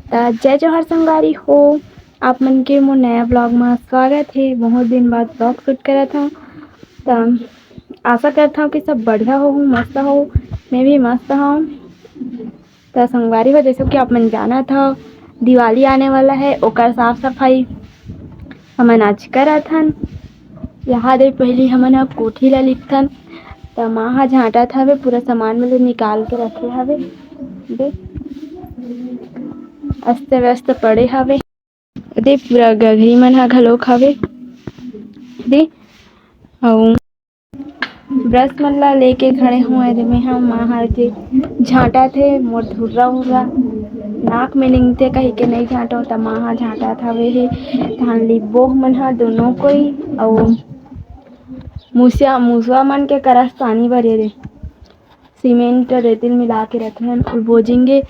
जय जोहर संगवारी हो। आप मन के मोर नया ब्लॉग में स्वागत है। बहुत दिन बाद ब्लॉग शूट करा था। आशा करता हूँ कि सब बढ़िया हो, मस्त हो। मैं भी मस्त हूँ। तो संगवारी हो, जैसे कि आप मन जाना था, दिवाली आने वाला है, ओकर साफ सफाई हमन आज करा थन। यहाँ दे पहली हमन अब कोठी ला लिपथन। तो माँ हा झाँटत हवे, पूरा सामान में निकाल के रखे हवे। देख अस्ते व्यस्त पड़े हवे। दे पूरा गघरी मन हा घलोक हवे। दे अउ ब्रश मन ला लेके खड़े हुए दे। मैं माँ हा के झाँटत हे। मोर धुर्रा उर्रा नाक में निंगते कही के नहीं झाँटो, त माँ हा झाँटत हवे हे। धान लिबो मन हा दोनों कोई अउ मूसवा मन के करस पानी भरे रे। सीमेंट रेतिल मिला के रखे हन और बोझिंगे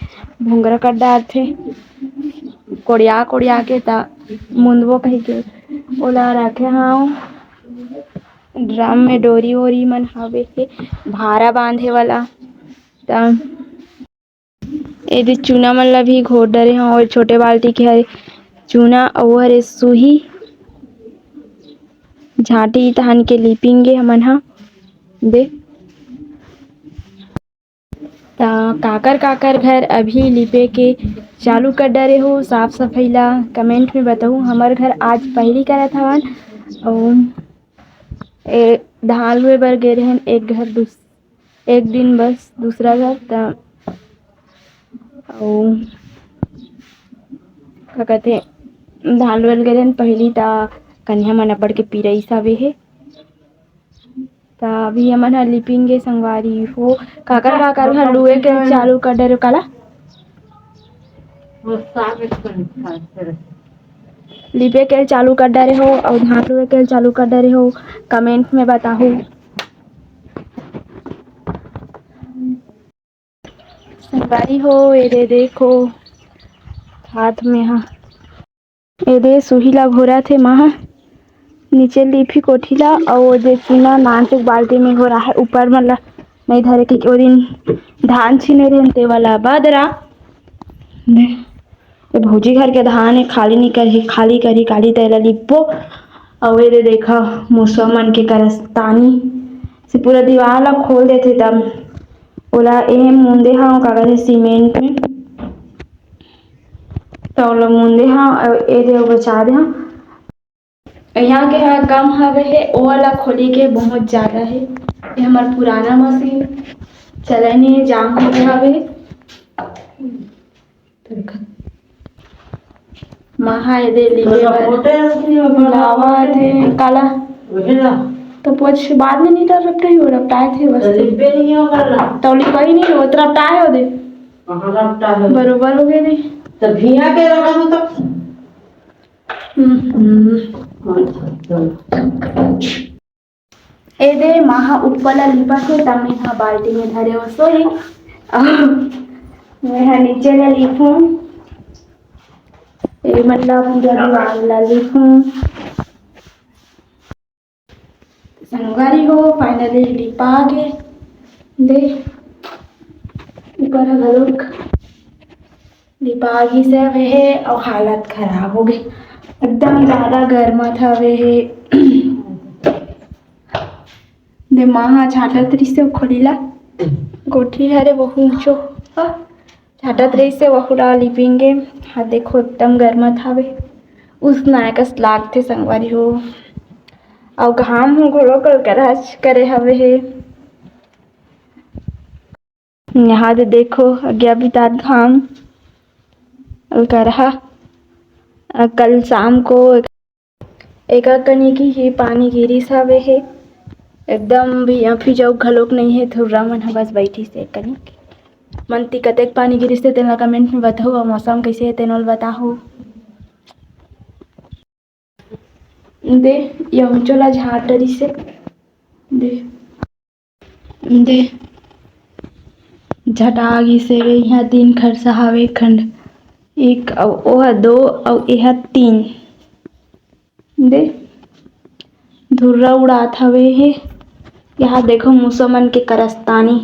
भोंगरा कर डारथे कोड़िया कोड़िया के ता मुंदबो कही के ओला रखे हाव। ड्रम में डोरी वोरी मन हवे हे, भारा बांधे वाला। ता एदे चूना मन ला भी घोट डरे हव और छोटे बाल्टी के हरे चूना अउ हरे सुही झाटी तहन के लिपिंगे हमन हा। दे काकर काकर घर अभी लिपे के चालू कर डरे हो। साफ सफाई ला कमेंट में बताऊ। हमर घर आज पहली करत हवन और धान लुए बर गे रहेन एक दिन बस दूसरा घर ता अउ का कहथे धान लुए गे रहेन पहली ता कन्या मन अब्बड़ के पिरईस हवे हे। ता अभी हमन हा लिपिंगे संगवारी हो। काकर काकर घर लुए के चालू कर डरे काला लिपे के चालू कर डरे हो और धान लुए के चालू कर डरे हो। कमेंट में बताहू। संगवारी हो एदे देखो हाथ में हा एदे सुही ला घोरा थे माँ नीचे लिपी कोठी ला और जे चूना नानचुक बाल्टी में घोरा है ऊपर मतलब नहीं धरे के ओ दिन धान छीने रहेन ते वाला बदरा भौजी घर के धान है खाली नहीं कर खाली करी काली तेला लिपो और ये देखा मूसवा मन के करस्तानी से पूरा दीवार ला खोल देथे। तब ओला ए मुंदे हा का कहथे सीमेंट में तो ओला मुंदे हा ए दे बचा दे हा। यहाँ के हा कम हवे है ओ वाला खोली के बहुत ज्यादा है। ये हमार पुराना मशीन चले नहीं जाम हो गया हवे। महा दे लावा थे काला तो पोछ बाद में नहीं डर रपटे हो रपटाए थे बस तौली कहीं नहीं हो रपटाए हो दे बरोबर हो गए दे तो भिया के रखा तो ए दे महा ऊपर ला लिपा थे तब मैं हा बाल्टी में धरे हो सोई मैं हा नीचे ला लिपू ए मतलब पूरा दीवार ला लिपू। संगवारी हो फाइनली लिपा के दे ऊपर घलोक लिपा से है और हालत खराब हो गई एकदम ज्यादा गर्मत हवे है। दे माँ हा झाटत रही से खोलीला कोठी हरे बहु ऊंचो झाटत रही से वहुला लिपिंगे। हाँ देखो एकदम गर्मत हवे उस नायकस लागथे संगवारी हो और घाम हो घोड़ो कल कराच करे हवे है। यहाँ तो देखो अज्ञा बितात घाम करहा कल शाम को एक कनी की ही पानी गिरिस हवे है एकदम भी अभी जाऊ घलोक नहीं है। थुर्रा मन बस बैठी से कनी मनती कतेक पानी गिरिस तेला कमेंट में बताओ और मौसम कैसे है तेनोल बताओ। दे यमचोला झाट डरी से दे दे झटागी से यहाँ 3 खरसा हवे खंड एक ओह 2 और यह 3 दे धुर्रा उड़ात हवे हे। यहाँ देखो मूसवा मन के करस्तानी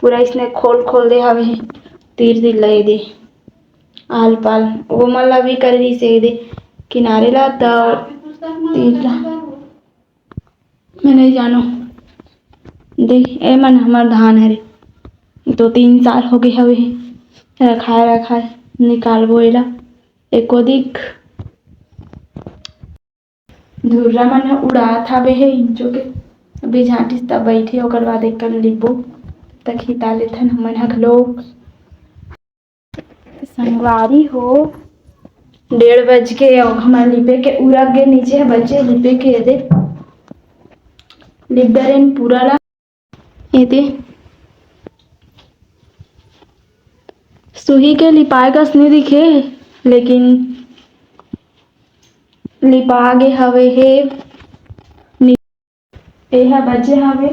पूरा इसने खोल खोल दे हवे तीर दिल लगे दे आल पाल वो मन ला भी कर रही से दे किनारे ला तो तीर ला मैं नहीं जानो दे ए मन हमार धान हरे 2-3 साल हो गए हवे रखाए निकालबो एला एको दिख धुर्रा मन ह उड़ात हवे हे इंचो के अभी झांटिस तब बैठे ओकर बाद एक लिबो तक हिता लेथन हमन ह घलोक संगवारी हो 1:30 बज के और हमारे लिपे के उरग गे नीचे बच्चे लिपे के दे लिप डरेन पूरा ला एदे सुही के लिपाए कस नहीं दिखे लेकिन लिपा गे हवे हे एहा बचे हवे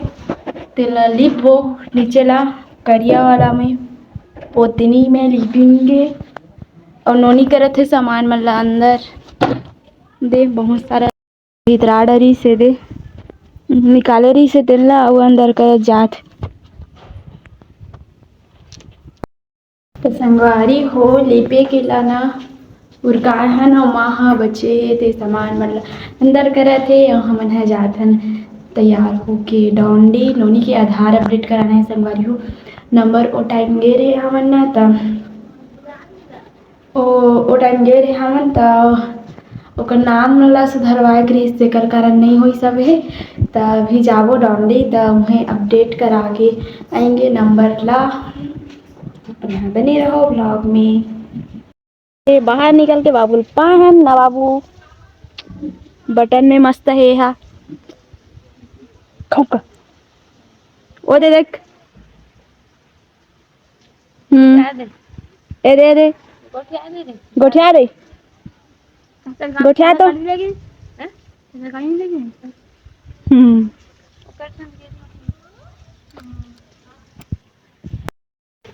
तेला लिपो नीचे ला करिया वाला में पोतनी में लिपेंगे और नोनी करत है सामान मन ला अंदर दे बहुत सारा भीतरा डरी से दे निकाले रही से तेल ला और अंदर कर जात तो संगवारी हो लिपे के लाना उरकाय हन और माँ हा बचे ते सामान मन ला अंदर करत है और हमन ह जात हन तैयार होके डॉन्डी नोनी के आधार अपडेट कराना है संगवारी हो नंबर ओ टाइम गे रहे हमन ना तब ओ टाइम गे रहे हमन त ओकर नाम ला सुधरवाए के रहिस तेकर कारण नहीं होई सब है तभी जाबो डॉन्डी त उन्हें अपडेट करा के आएंगे नंबर ला अपना बने रहो ब्लॉग में बाहर निकल के बाबू पहन ना बाबू बटन में मस्त है हा खौका ओ दे देख ए दे गोठिया दे गोठिया तो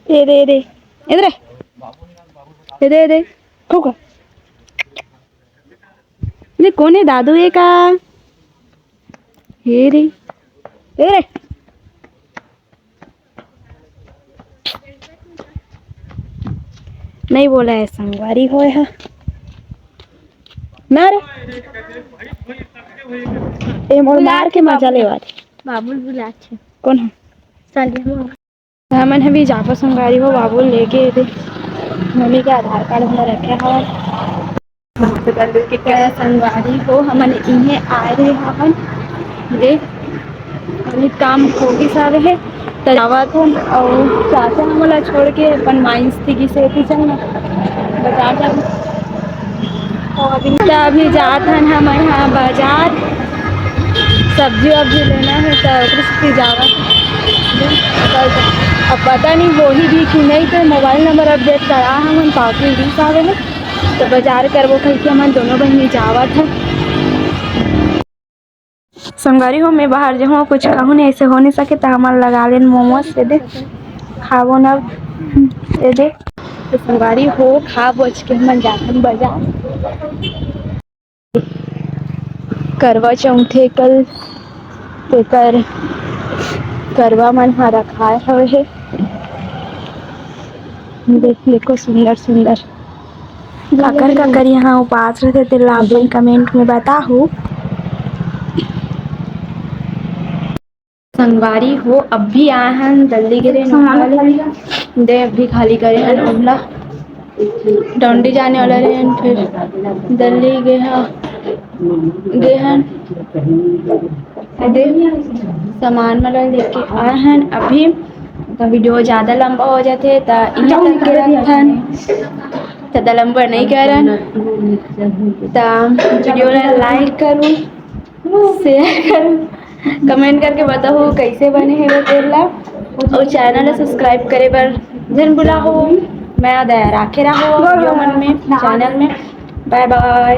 ए दे इधर ए दे खौका ये कौन है दादू ये का हे रे ए नहीं बोला है संगवारी हो है ना रे ए मोर मार के मजा ले वाली बाबुल बुला कौन है संध्या हमन भी जापा संगवारी हो बाबुल लेके थे मम्मी के आधार कार्ड अंदर रखे हवा के संगवारी हो हमन इन्हें आए रहे हमन देख अभी काम होगी सारे है तलावत हन और चाचा हमला छोड़ के अपन माइंस थी कि से चलना बाजार जा अभी जात हन हम यहाँ बाजार सब्जी वब्जी लेना है तो जावत अब पता नहीं वो ही भी कि नहीं तो मोबाइल नंबर अपडेट करा हम पावती दी सारे में तो बाजार करबो कल के हम दोनों बहनी जावत है संगवारी हो मैं बाहर जाऊँ कुछ कहूँ नहीं ऐसे हो नहीं सके तो हमारे लगा लेन मोमोज से दे खाबो ना दे दे तो संगवारी हो खा बोझ के हम जाते बाजार करवा चौथे कल तेकर करवा मन हा रखाए हवे है देख ले को सुंदर सुंदर काकर यहाँ उपास रहते ते लाभ कमेंट में बताओ संगवारी हो अब भी आए हैं जल्दी गिरे दे अब भी खाली करे हैं ओमला डॉन्डी जाने वाला रहे हैं फिर दिल्ली गए हैं सामान वाला लेके आए हैं अभी तो वीडियो ज़्यादा लंबा हो जाते तो इन्हें करके रखन ज़्यादा लंबा नहीं करन तो वीडियो लाइक करूँ शेयर करूँ कमेंट करके बताओ कैसे बने हैं वो तेला और चैनल सब्सक्राइब करे पर जन बुला हो मैं दया राखे रहो वीडियो मन में चैनल में बाय बाय